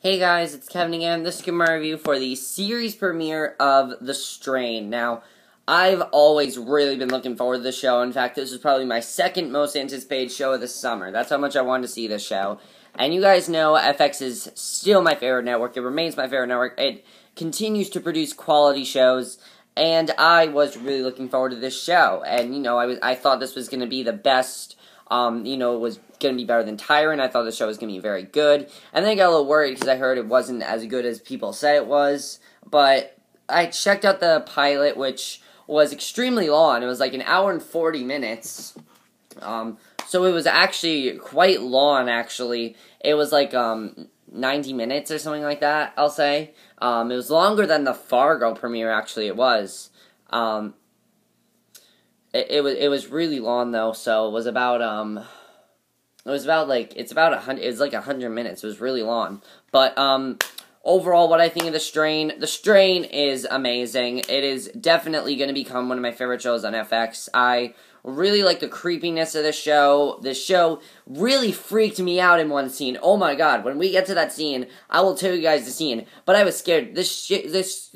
Hey guys, it's Kevin again. This is my review for the series premiere of The Strain. Now, I've always really been looking forward to this show. In fact, this is probably my second most anticipated show of the summer. That's how much I wanted to see this show. And you guys know FX is still my favorite network. It remains my favorite network. It continues to produce quality shows. And I was really looking forward to this show. And, I thought this was going to be the best. It was going to be better than Tyrant. I thought the show was going to be very good. And then I got a little worried because I heard it wasn't as good as people said it was. But I checked out the pilot, which was extremely long. It was like an hour and 40 minutes. So it was actually quite long, actually. It was like 90 minutes or something like that, I'll say. It was longer than the Fargo premiere, actually, it was. It was really long though, so it was about 100 minutes. It was really long. But overall, what I think of The Strain is amazing. It is definitely going to become one of my favorite shows on FX. I really like the creepiness of this show. This show really freaked me out in one scene. Oh my god, when we get to that scene, I will tell you guys the scene. But I was scared. This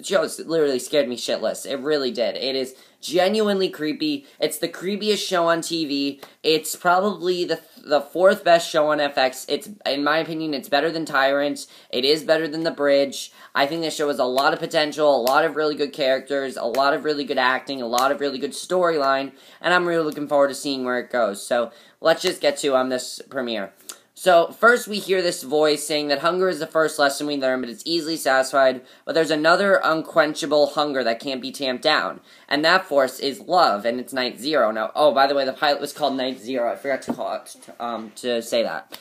show literally scared me shitless. It really did. It is genuinely creepy. It's the creepiest show on TV. It's probably the fourth best show on FX. It's, in my opinion, it's better than Tyrant. It is better than The Bridge. I think this show has a lot of potential, a lot of really good characters, a lot of really good acting, a lot of really good storyline, and I'm really looking forward to seeing where it goes. So, let's just get to this premiere. So, first we hear this voice saying that hunger is the first lesson we learn, but it's easily satisfied, but there's another unquenchable hunger that can't be tamped down, and that force is love, and it's Night Zero. Now, oh, by the way, the pilot was called Night Zero. I forgot to call it, to say that.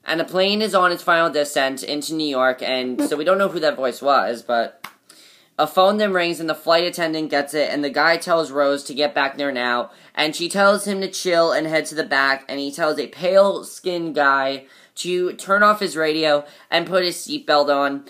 And the plane is on its final descent into New York, and so we don't know who that voice was, but a phone then rings, and the flight attendant gets it, and the guy tells Rose to get back there now, and she tells him to chill and head to the back, and he tells a pale-skinned guy to turn off his radio and put his seatbelt on,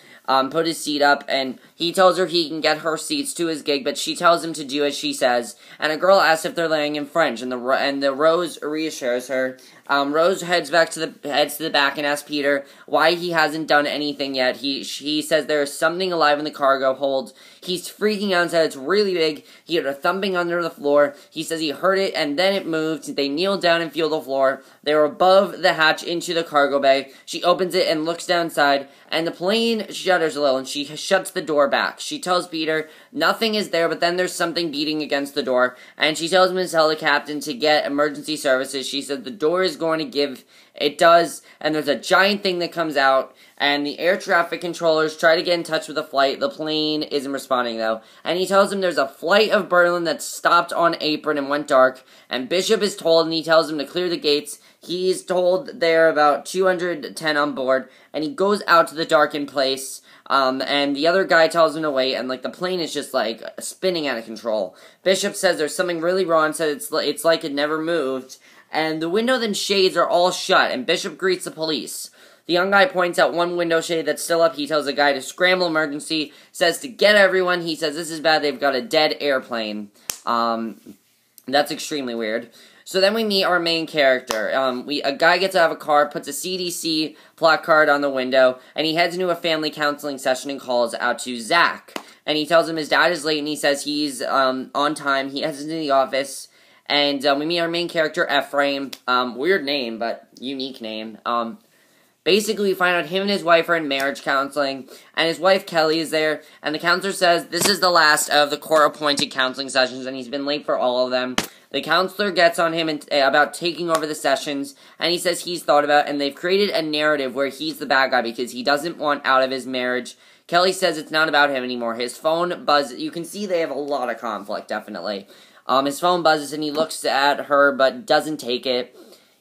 put his seat up, and he tells her he can get her seats to his gig, but she tells him to do as she says, and a girl asks if they're laying in French, and the Rose reassures her. Rose heads to the back and asks Peter why he hasn't done anything yet. He says there is something alive in the cargo hold. He's freaking out and said it's really big. He heard a thumping under the floor. He says he heard it and then it moved. They kneel down and feel the floor. They were above the hatch into the cargo bay. She opens it and looks downside, and the plane shudders a little, and she shuts the door back. She tells Peter nothing is there, but then there's something beating against the door, and she tells him to tell the captain to get emergency services. She said the door is going to give. It does, and there's a giant thing that comes out, and the air traffic controllers try to get in touch with the flight. The plane isn't responding, though, and he tells him there's a flight of Berlin that stopped on apron and went dark, and Bishop is told, and he tells him to clear the gates. He's told there are about 210 on board, and he goes out to the darkened place, and the other guy tells him to wait, and, the plane is just, spinning out of control. Bishop says there's something really wrong, says it's like it never moved, and the window and shades are all shut, and Bishop greets the police. The young guy points out one window shade that's still up. He tells the guy to scramble emergency, says to get everyone. He says this is bad, they've got a dead airplane. That's extremely weird. So then we meet our main character. A guy gets out of a car, puts a CDC placard on the window, and he heads into a family counseling session and calls out to Zach. And he tells him his dad is late, and he says he's on time. He heads into the office, and we meet our main character, Ephraim. Weird name, but unique name. Basically, we find out him and his wife are in marriage counseling, and his wife, Kelly, is there, and the counselor says this is the last of the court-appointed counseling sessions, and he's been late for all of them. The counselor gets on him about taking over the sessions, and he says he's thought about it, and they've created a narrative where he's the bad guy because he doesn't want out of his marriage. Kelly says it's not about him anymore. His phone buzzes. You can see they have a lot of conflict, definitely. His phone buzzes, and he looks at her, but doesn't take it.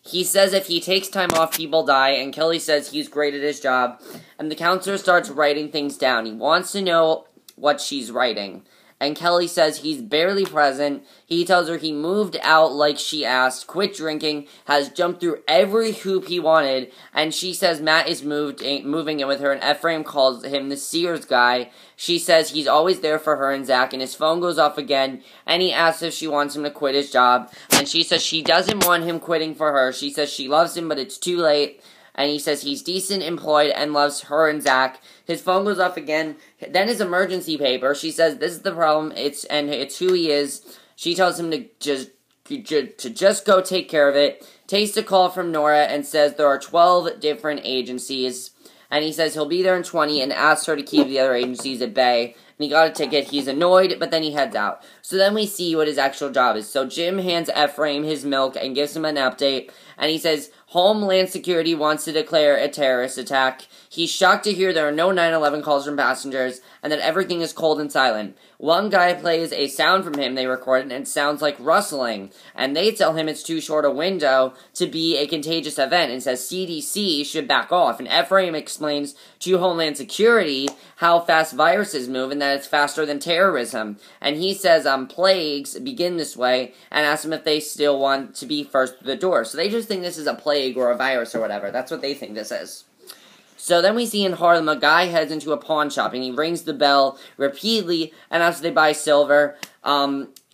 He says if he takes time off, people die, and Kelly says he's great at his job, and the counselor starts writing things down. He wants to know what she's writing, and Kelly says he's barely present. He tells her he moved out like she asked, quit drinking, has jumped through every hoop he wanted, and she says Matt is moving in with her, and Ephraim calls him the Sears guy. She says he's always there for her and Zach, and his phone goes off again, and he asks if she wants him to quit his job, and she says she doesn't want him quitting for her. She says she loves him, but it's too late. and he says he's decent, employed, and loves her and Zach. His phone goes off again. Then his emergency paper. She says this is the problem. It's who he is. She tells him to just go take care of it. Takes a call from Nora and says there are 12 different agencies. And he says he'll be there in 20 and asks her to keep the other agencies at bay. And he got a ticket. He's annoyed, but then he heads out. So then we see what his actual job is. So Jim hands Ephraim his milk and gives him an update. And he says Homeland Security wants to declare a terrorist attack. He's shocked to hear there are no 9/11 calls from passengers and that everything is cold and silent. One guy plays a sound from him they recorded and it sounds like rustling. And they tell him it's too short a window to be a contagious event and says CDC should back off. And Ephraim explains to Homeland Security how fast viruses move and that it's faster than terrorism. And he says plagues begin this way and asks them if they still want to be first through the door. So they just think this is a plague or a virus or whatever. That's what they think this is. So then we see in Harlem, a guy heads into a pawn shop, and he rings the bell repeatedly, and after they buy silver,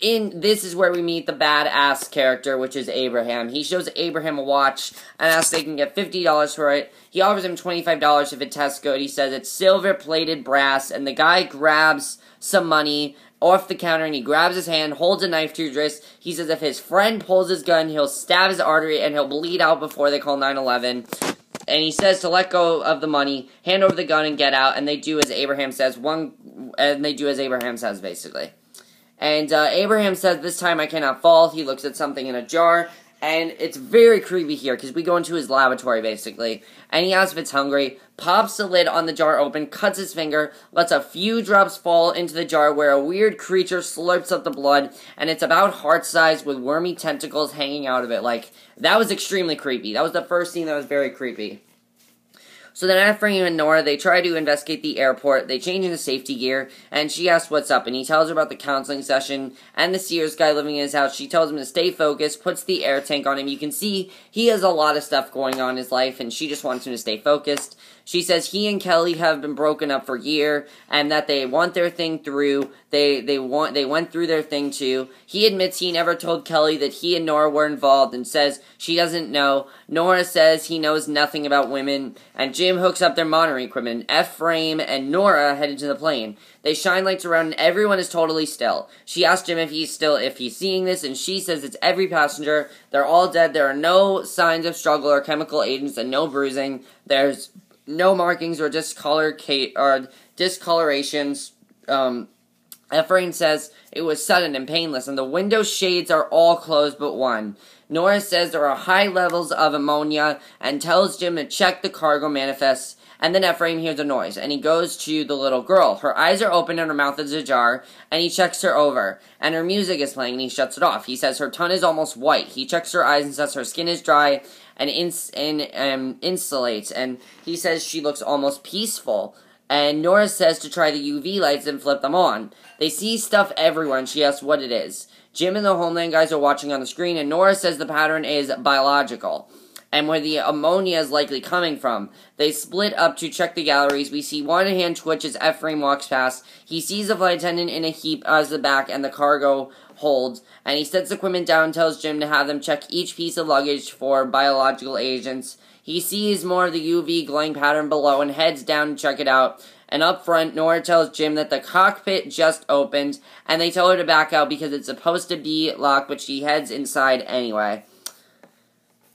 this is where we meet the badass character, which is Abraham. He shows Abraham a watch, and asks if they can get $50 for it. He offers him $25 if it tests good. He says it's silver-plated brass, and the guy grabs some money off the counter, and he grabs his hand, holds a knife to his wrist. He says if his friend pulls his gun, he'll stab his artery, and he'll bleed out before they call 911. And he says to let go of the money, hand over the gun, and get out. And they do as Abraham says. Basically. And Abraham says, "This time I cannot fall." He looks at something in a jar, and it's very creepy here because we go into his laboratory basically. And he asks if it's hungry, pops the lid on the jar open, cuts his finger, lets a few drops fall into the jar where a weird creature slurps up the blood, and it's about heart-sized with wormy tentacles hanging out of it. Like, that was extremely creepy. That was the first scene that was very creepy. So then Ephraim and Nora, they try to investigate the airport. They change into safety gear, and she asks what's up, and he tells her about the counseling session and the Sears guy living in his house. She tells him to stay focused, puts the air tank on him. You can see he has a lot of stuff going on in his life, and she just wants him to stay focused. She says he and Kelly have been broken up for a year, and that they want their thing through. They went through their thing too. He admits he never told Kelly that he and Nora were involved, and says she doesn't know. Nora says he knows nothing about women, and Jim hooks up their monitoring equipment. Ephraim and Nora head into the plane. They shine lights around, and everyone is totally still. She asks Jim if he's seeing this, and she says it's every passenger. They're all dead. There are no signs of struggle or chemical agents, and no bruising. There's no markings or discolorations. Ephraim says it was sudden and painless, and the window shades are all closed but one. Nora says there are high levels of ammonia and tells Jim to check the cargo manifests. And then Ephraim hears a noise, and he goes to the little girl. Her eyes are open and her mouth is ajar, and he checks her over. And her music is playing, and he shuts it off. He says her tongue is almost white. He checks her eyes and says her skin is dry and insulates. And he says she looks almost peaceful. And Nora says to try the UV lights and flip them on. They see stuff everywhere, and she asks what it is. Jim and the Homeland guys are watching on the screen, and Nora says the pattern is biological, and where the ammonia is likely coming from. They split up to check the galleries. We see one hand twitch as Ephraim walks past. He sees the flight attendant in a heap as the back and the cargo holds, and he sets the equipment down and tells Jim to have them check each piece of luggage for biological agents. He sees more of the UV glowing pattern below and heads down to check it out. And up front, Nora tells Jim that the cockpit just opened, and they tell her to back out because it's supposed to be locked, but she heads inside anyway.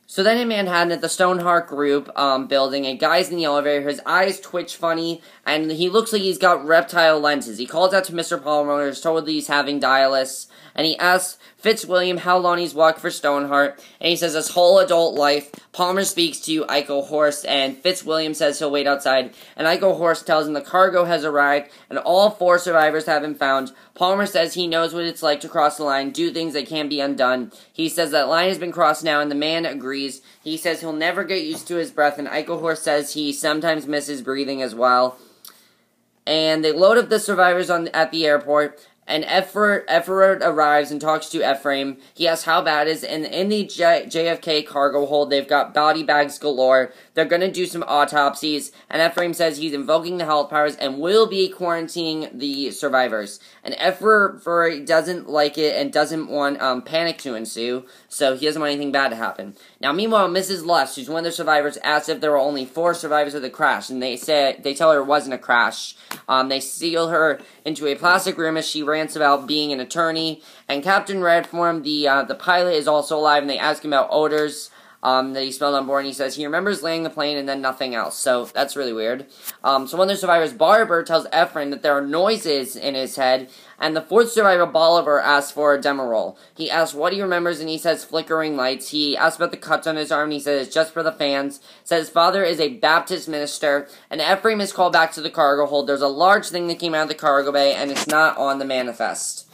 So then in Manhattan at the Stoneheart Group building, a guy's in the elevator. His eyes twitch funny, and he looks like he's got reptile lenses. He calls out to Mr. Palmer, is told that he's having dialysis, and he asks Fitzwilliam how long he's walked for Stoneheart, and he says his whole adult life. Palmer speaks to Iko Horst, and Fitzwilliam says he'll wait outside, and Iko Horst tells him the cargo has arrived, and all 4 survivors have been found. Palmer says he knows what it's like to cross the line, do things that can't be undone. He says that line has been crossed now, and the man agrees. He says he'll never get used to his breath, and Iko Horst says he sometimes misses breathing as well. And they load up the survivors at the airport, and Everett arrives and talks to Ephraim. He asks how bad it is, and in the JFK cargo hold, they've got body bags galore. They're going to do some autopsies, and Ephraim says he's invoking the health powers and will be quarantining the survivors. And Everett doesn't like it and doesn't want panic to ensue, so he doesn't want anything bad to happen. Now, meanwhile, Mrs. Lusk, who's one of the survivors, asks if there were only 4 survivors of the crash, and they tell her it wasn't a crash. They seal her into a plastic room as she rants about being an attorney, and Captain Redform, the pilot, is also alive, and they ask him about odors that he smelled on board, and he says he remembers landing the plane and then nothing else, so that's really weird. So one of the survivors, Barber, tells Ephraim that there are noises in his head, and the 4th survivor, Bolivar, asks for a demo roll. He asks what he remembers, and he says flickering lights. He asks about the cuts on his arm, and he says it's just for the fans. Says his father is a Baptist minister, and Ephraim is called back to the cargo hold. There's a large thing that came out of the cargo bay, and it's not on the manifest.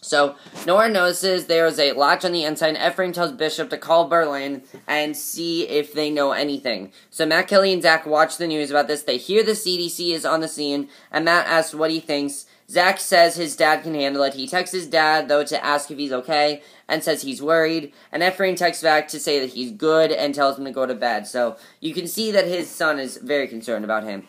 So, Nora notices there is a latch on the inside, and Ephraim tells Bishop to call Berlin and see if they know anything. So Matt, Kelly, and Zach watch the news about this. They hear the CDC is on the scene, and Matt asks what he thinks. Zach says his dad can handle it. He texts his dad, though, to ask if he's okay, and says he's worried. And Ephraim texts back to say that he's good and tells him to go to bed. So, you can see that his son is very concerned about him.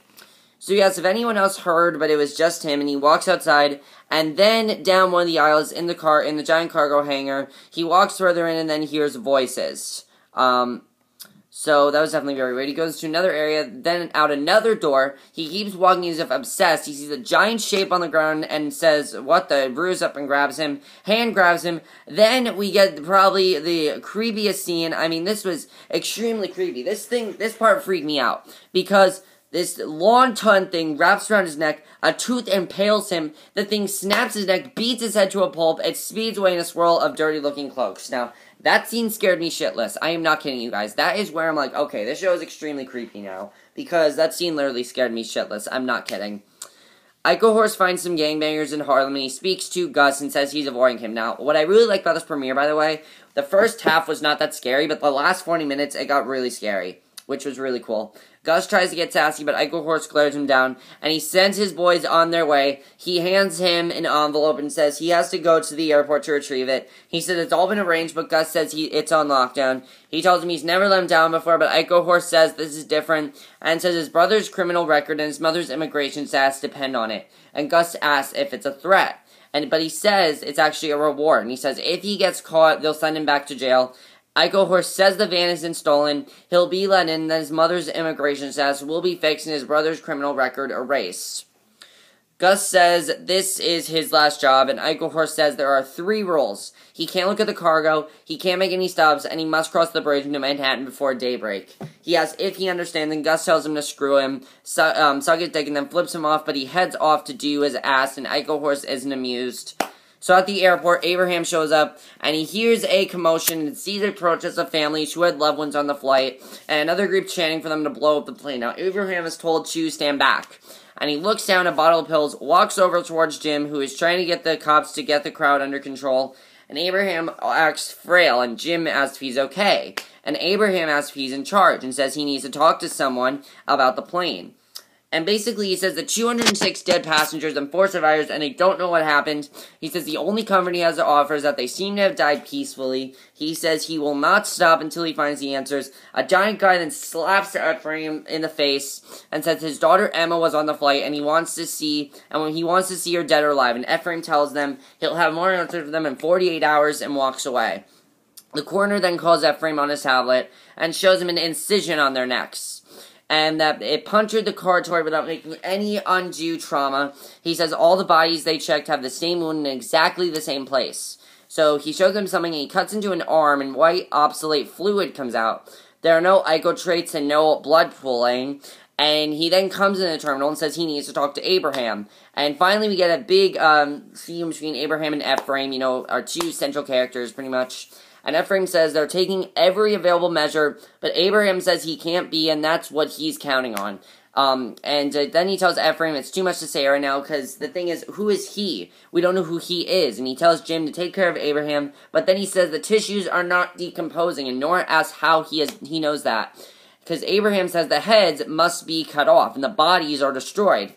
So he asks if anyone else heard, but it was just him, and he walks outside, and then down one of the aisles in the giant cargo hangar, he walks further in and then hears voices. So that was definitely very weird. He goes to another area, then out another door. He keeps walking as if obsessed. He sees a giant shape on the ground and says, what the, rears up and grabs him. Hand grabs him. Then we get probably the creepiest scene. I mean, this was extremely creepy. This part freaked me out, because this long tongue thing wraps around his neck, a tooth impales him, the thing snaps his neck, beats his head to a pulp, it speeds away in a swirl of dirty-looking cloaks. Now, that scene scared me shitless. I am not kidding you guys. That is where I'm like, okay, this show is extremely creepy now, because that scene literally scared me shitless. I'm not kidding. Ico Horse finds some gangbangers in Harlem, and he speaks to Gus and says he's avoiding him. Now, what I really like about this premiere, by the way, the first half was not that scary, but the last 40 minutes, it got really scary, which was really cool. Gus tries to get sassy, but Ico Horse glares him down, and he sends his boys on their way. He hands him an envelope and says he has to go to the airport to retrieve it. He says it's all been arranged, but Gus says it's on lockdown. He tells him he's never let him down before, but Ico Horse says this is different, and says his brother's criminal record and his mother's immigration status depend on it. And Gus asks if it's a threat. But he says it's actually a reward, and he says if he gets caught, they'll send him back to jail. Ico Horse says the van isn't stolen, he'll be let in, then his mother's immigration status will be fixed and his brother's criminal record erased. Gus says this is his last job, and Ico Horse says there are 3 rules. He can't look at the cargo, he can't make any stops, and he must cross the bridge into Manhattan before daybreak. He asks if he understands, and Gus tells him to screw him, suck his dick, and then flips him off, but he heads off to do his ass, and Ico Horse isn't amused. So at the airport, Abraham shows up, and he hears a commotion and sees the protests of families who had loved ones on the flight, and another group chanting for them to blow up the plane. Now, Abraham is told to stand back, and he looks down at a bottle of pills, walks over towards Jim, who is trying to get the cops to get the crowd under control, and Abraham acts frail, and Jim asks if he's okay, and Abraham asks if he's in charge, and says he needs to talk to someone about the plane. And basically, he says that 206 dead passengers and 4 survivors, and they don't know what happened. He says the only comfort he has to offer is that they seem to have died peacefully. He says he will not stop until he finds the answers. A giant guy then slaps Ephraim in the face and says his daughter Emma was on the flight, and he wants to see her dead or alive. And Ephraim tells them he'll have more answers for them in 48 hours and walks away. The coroner then calls Ephraim on his tablet and shows him an incision on their necks, and that it punctured the carotid without making any undue trauma. He says all the bodies they checked have the same wound in exactly the same place. So he shows them something, and he cuts into an arm, and white, obsolete fluid comes out. There are no Ico traits and no blood pooling, and he then comes in the terminal and says he needs to talk to Abraham. And finally we get a big scene between Abraham and Ephraim, our 2 central characters, pretty much. And Ephraim says they're taking every available measure, but Abraham says he can't be, and that's what he's counting on. Then he tells Ephraim it's too much to say right now, because the thing is, who is he? We don't know who he is. And he tells Jim to take care of Abraham, but then he says the tissues are not decomposing, and Nora asks how he knows that. Because Abraham says the heads must be cut off, and the bodies are destroyed.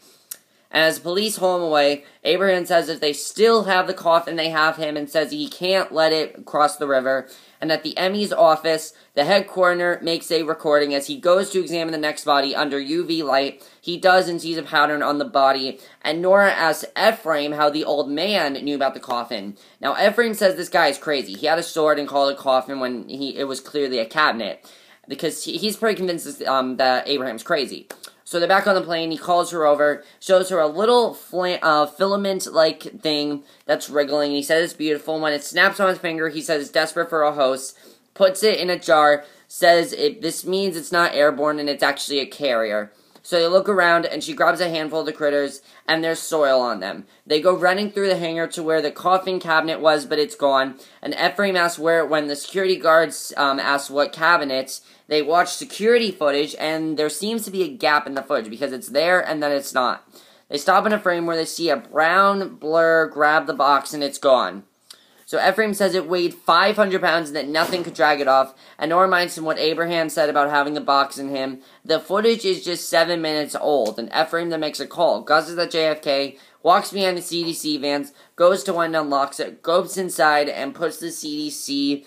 And as police haul him away, Abraham says if they still have the coffin, they have him, and says he can't let it cross the river. and at the Emmy's office, the head coroner makes a recording as he goes to examine the next body under UV light. He does and sees a pattern on the body, and Nora asks Ephraim how the old man knew about the coffin. Now, Ephraim says this guy is crazy. He had a sword and called it a coffin when it was clearly a cabinet, because he's pretty convinced that Abraham's crazy. So they're back on the plane, he calls her over, shows her a little filament-like thing that's wriggling, and he says it's beautiful. When it snaps on his finger, he says it's desperate for a host, puts it in a jar, says this means it's not airborne and it's actually a carrier. So they look around, and she grabs a handful of the critters, and there's soil on them. They go running through the hangar to where the coffin cabinet was, but it's gone, and Ephraim asks where, when the security guards ask what cabinet, they watch security footage, and there seems to be a gap in the footage, because it's there, and then it's not. They stop in a frame where they see a brown blur grab the box, and it's gone. So Ephraim says it weighed 500 pounds and that nothing could drag it off, and Nora reminds him what Abraham said about having the box in him. The footage is just 7 minutes old, and Ephraim then makes a call. Gus is at JFK, walks behind the CDC vans, goes to one, unlocks it, goes inside, and puts the CDC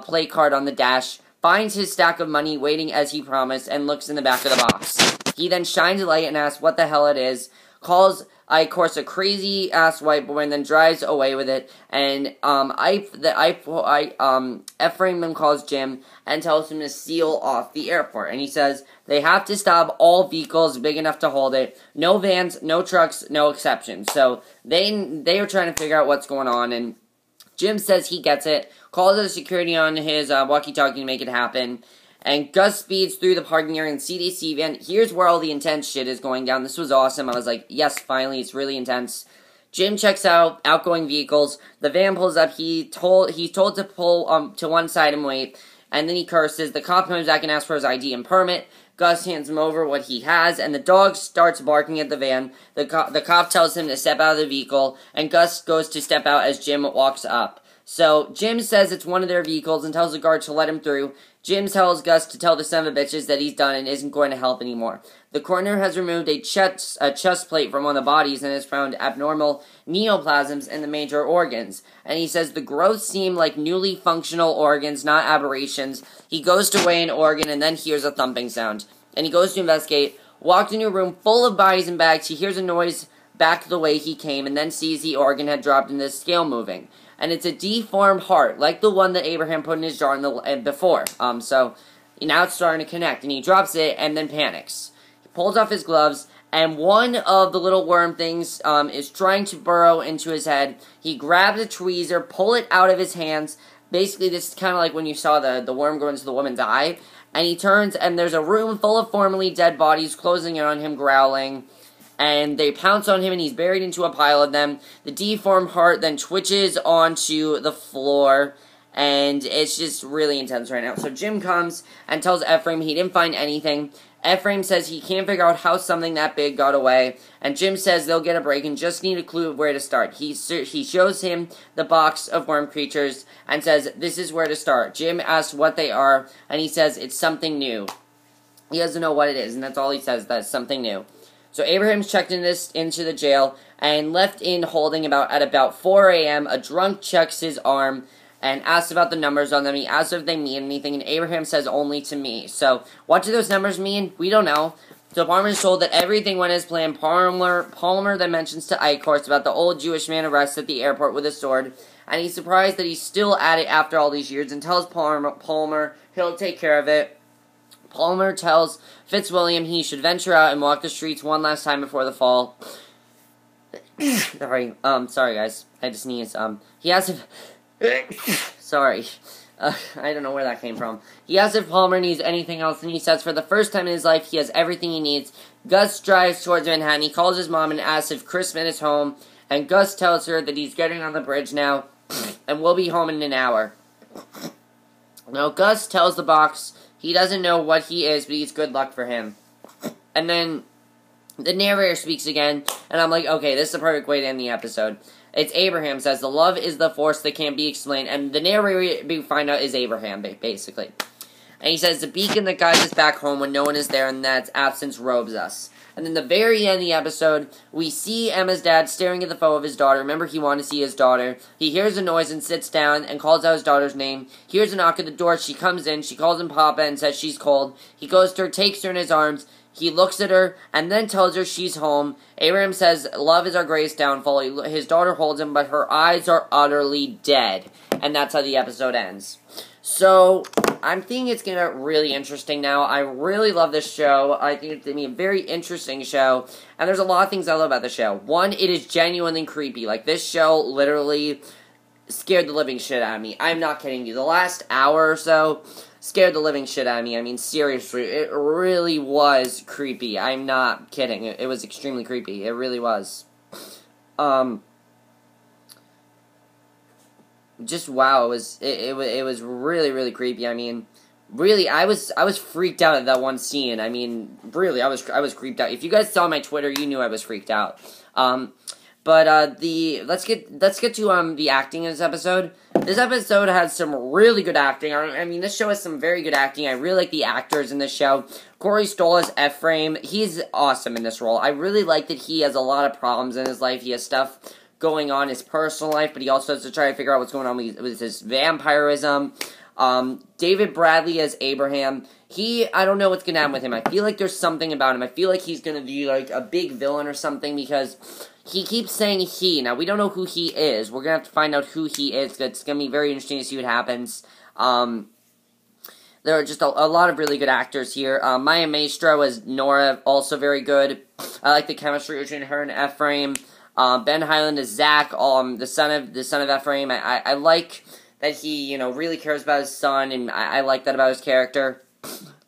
play card on the dash, finds his stack of money waiting as he promised, and looks in the back of the box. He then shines a light and asks what the hell it is, calls of course, a crazy-ass white boy, and then drives away with it, and Ephraim then calls Jim and tells him to seal off the airport, and he says they have to stop all vehicles big enough to hold it, no vans, no trucks, no exceptions. So they are trying to figure out what's going on, and Jim says he gets it, calls the security on his walkie-talkie to make it happen, and Gus speeds through the parking area in CDC van. Here's where all the intense shit is going down. This was awesome. I was like, yes, finally, it's really intense. Jim checks out outgoing vehicles. The van pulls up. He's told to pull to one side and wait. And then he curses. The cop comes back and asks for his ID and permit. Gus hands him over what he has, and the dog starts barking at the van. The cop tells him to step out of the vehicle, and Gus goes to step out as Jim walks up. So Jim says it's one of their vehicles and tells the guard to let him through. Jim tells Gus to tell the son of a bitches that he's done and isn't going to help anymore. The coroner has removed a chest plate from one of the bodies and has found abnormal neoplasms in the major organs. And he says the growths seem like newly functional organs, not aberrations. He goes to weigh an organ and then hears a thumping sound. And he goes to investigate. Walked into a room full of bodies and bags. He hears a noise back the way he came and then sees the organ had dropped and the scale moving. And it's a deformed heart, like the one that Abraham put in his jar before. So now it's starting to connect, and he drops it and then panics. He pulls off his gloves, and one of the little worm things is trying to burrow into his head. He grabs a tweezer, pull it out of his hands. Basically, this is kind of like when you saw the worm go into the woman's eye. And he turns, and there's a room full of formerly dead bodies closing in on him, growling. And they pounce on him, and he's buried into a pile of them. The deformed heart then twitches onto the floor, and it's just really intense right now. So Jim comes and tells Ephraim he didn't find anything. Ephraim says he can't figure out how something that big got away, and Jim says they'll get a break and just need a clue of where to start. He shows him the box of worm creatures and says this is where to start. Jim asks what they are, and he says it's something new. He doesn't know what it is, and that's all he says, that it's something new. So Abraham's checked into the jail and left in holding at about 4 a.m. A drunk checks his arm and asks about the numbers on them. He asks if they mean anything, and Abraham says only to me. So what do those numbers mean? We don't know. So Palmer is told that everything went as planned. Palmer then mentions to Eichhorst about the old Jewish man arrested at the airport with a sword, and he's surprised that he's still at it after all these years and tells Palmer he'll take care of it. Palmer tells Fitzwilliam he should venture out and walk the streets one last time before the fall. Sorry, guys. I just sneezed. He asks if... Sorry. I don't know where that came from. He asks if Palmer needs anything else, and he says for the first time in his life he has everything he needs. Gus drives towards Manhattan. He calls his mom and asks if Crispin is home, and Gus tells her that he's getting on the bridge now, and will be home in an hour. Now, Gus tells the box he doesn't know what he is, but he's good luck for him. And then the narrator speaks again, and I'm like, okay, this is the perfect way to end the episode. It's Abraham says, the love is the force that can't be explained, and the narrator we find out is Abraham, basically. And he says, the beacon that guides us back home when no one is there and that absence robes us. And then the very end of the episode, we see Emma's dad staring at the photo of his daughter. Remember, he wanted to see his daughter. He hears a noise and sits down and calls out his daughter's name. Hears a knock at the door. She comes in. She calls him Papa and says she's cold. He goes to her, takes her in his arms. He looks at her and then tells her she's home. Abraham says, love is our greatest downfall. His daughter holds him, but her eyes are utterly dead. And that's how the episode ends. So, I'm thinking it's going to get really interesting now. I really love this show. I think it's going to be a very interesting show. And there's a lot of things I love about the show. One, it is genuinely creepy. Like, this show literally scared the living shit out of me. I'm not kidding you. The last hour or so scared the living shit out of me. I mean, seriously, it really was creepy. I'm not kidding. It was extremely creepy. It really was. Just wow, it was really, really creepy. I mean, really, I was freaked out at that one scene. I mean, really, I was creeped out. If you guys saw my Twitter, you knew I was freaked out. Let's get to the acting in this episode. This episode has some really good acting. I mean, this show has some very good acting. I really like the actors in this show. Corey Stoll as Ephraim. He's awesome in this role. I really like that he has a lot of problems in his life. He has stuff going on in his personal life, but he also has to try to figure out what's going on with his vampirism. David Bradley as Abraham. I don't know what's going to happen with him. I feel like there's something about him. I feel like he's going to be like a big villain or something because he keeps saying he. Now, we don't know who he is. We're going to have to find out who he is. It's going to be very interesting to see what happens. There are just a lot of really good actors here. Maya Maestro as Nora, also very good. I like the chemistry between her and Ephraim. Ben Highland is Zach, the son of Ephraim. I like that he, really cares about his son, and I like that about his character.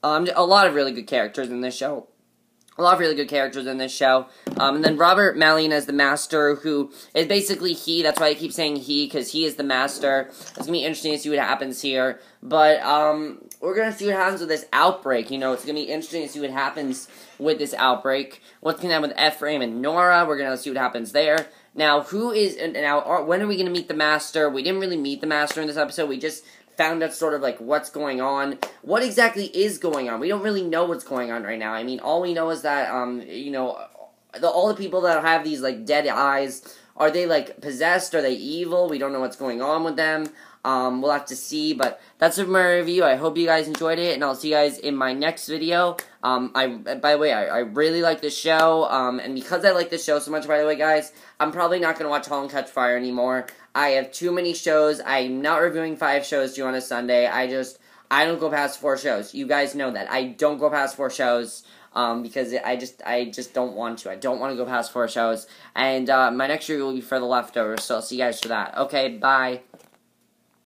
A lot of really good characters in this show. And then Robert Mallion as the Master, who is basically he. That's why I keep saying he, because he is the Master. It's going to be interesting to see what happens here. But, we're going to see what happens with this outbreak. It's going to be interesting to see what happens with this outbreak. What's going to happen with Ephraim and Nora. We're going to see what happens there. Now, when are we going to meet the Master? We didn't really meet the Master in this episode. We just found out sort of like what's going on. What exactly is going on? We don't really know what's going on right now. I mean, all we know is that, all the people that have these, like, dead eyes, are they, like, possessed? Are they evil? We don't know what's going on with them. We'll have to see, but that's it for my review. I hope you guys enjoyed it, and I'll see you guys in my next video. By the way, I really like this show, and because I like this show so much, by the way, guys, I'm probably not going to watch *Halt and Catch Fire* anymore. I have too many shows. I'm not reviewing 5 shows to you on a Sunday. I don't go past 4 shows. You guys know that. I don't go past 4 shows. Because I just don't want to. I don't want to go past 4 shows. And, my next review will be for The Leftovers, so I'll see you guys for that. Okay, bye.